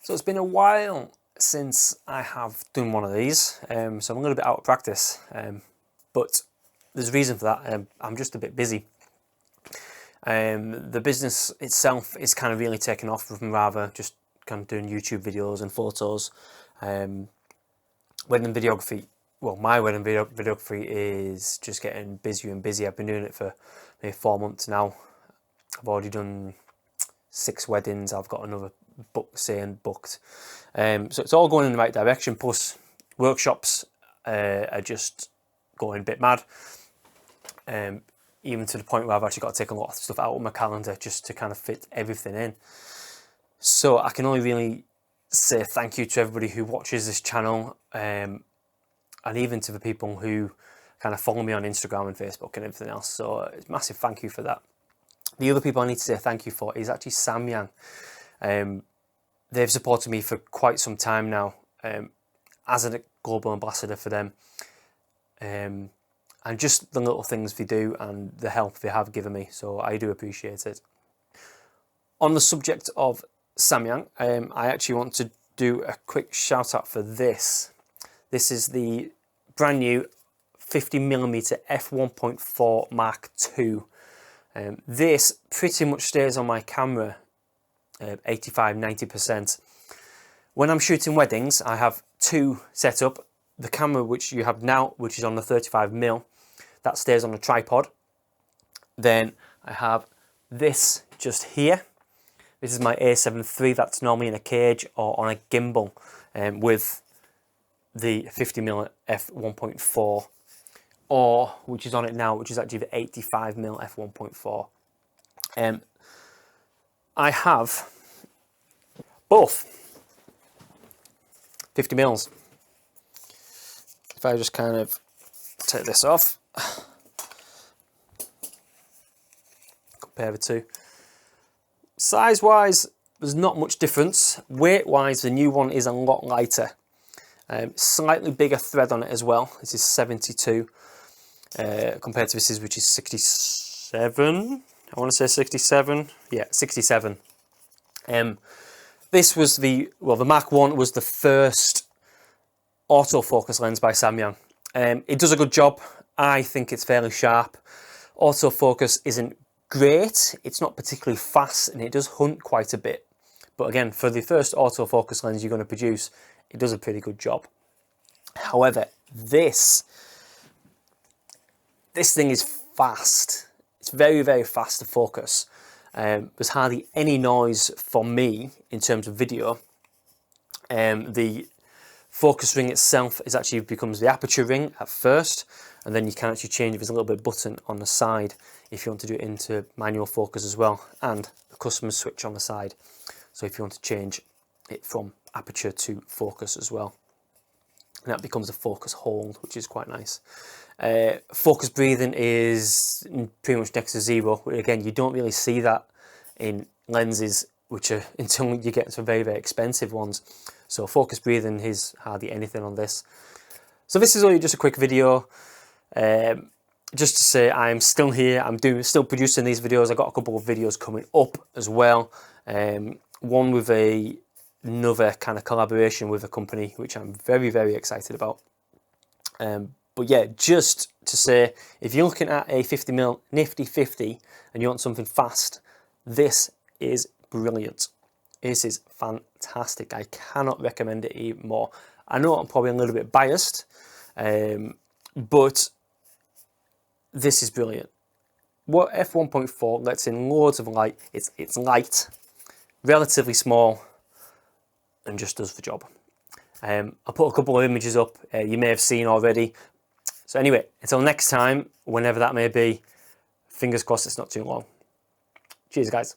So it's been a while since I have done one of these, so I'm a little bit out of practice, but there's a reason for that. I'm just a bit busy. The business itself is kind of really taken off from rather just kind of doing YouTube videos and photos. Wedding videography, well, my wedding videography is just getting busier and busier. I've been doing it for maybe 4 months now. I've already done 6 weddings. I've got another booked. So it's all going in the right direction. Plus workshops are just going a bit mad. Even to the point where I've actually got to take a lot of stuff out of my calendar just to kind of fit everything in. So I can only really say thank you to everybody who watches this channel, and even to the people who kind of follow me on Instagram and Facebook and everything else. So it's a massive thank you for that. The other people I need to say thank you for is actually Samyang. They've supported me for quite some time now as a global ambassador for them. And just the little things they do and the help they have given me. So I do appreciate it. On the subject of Samyang, I actually want to do a quick shout out for this. This is the brand new 50mm f1.4 Mark II. This pretty much stays on my camera 85–90%. When I'm shooting weddings, I have 2 set up. The camera which you have now, which is on the 35mm, that stays on a tripod. Then I have this just here. This is my A7 III, that's normally in a cage or on a gimbal, with the 50mm f1.4, or which is on it now, which is actually the 85mm f1.4. I have both 50mm. If I just kind of take this off, compare the two. Size wise, there's not much difference. Weight wise, the new one is a lot lighter. Slightly bigger thread on it as well. This is 72 compared to this is, which is 67. I want to say 67. Yeah, 67. This was the Mark I was the first autofocus lens by Samyang. It does a good job. I think it's fairly sharp. Autofocus isn't great. It's not particularly fast, and it does hunt quite a bit. But again, for the first autofocus lens you're going to produce, it does a pretty good job. However, this thing is fast. It's very, very fast to focus. There's hardly any noise for me in terms of video. The focus ring itself becomes the aperture ring at first, and then you can actually change it. There's a little bit of button on the side if you want to do it into manual focus as well, and the customer switch on the side. So if you want to change it from aperture to focus as well, and that becomes a focus hold, which is quite nice. Focus breathing is pretty much next to 0. Again, you don't really see that in lenses which are, until you get to very, very expensive ones. So focus breathing is hardly anything on this. So this is only just a quick video, just to say I'm still here. I'm still producing these videos. I've got a couple of videos coming up as well. One with another kind of collaboration with a company, which I'm very, very excited about. But yeah, just to say, if you're looking at a 50mm nifty 50 and you want something fast, this is brilliant. This is fantastic. I cannot recommend it even more. I know I'm probably a little bit biased, but this is brilliant. What f1.4 lets in loads of light. It's light, relatively small, and just does the job. I'll put a couple of images up you may have seen already. So anyway, until next time, whenever that may be, fingers crossed it's not too long. Cheers, guys.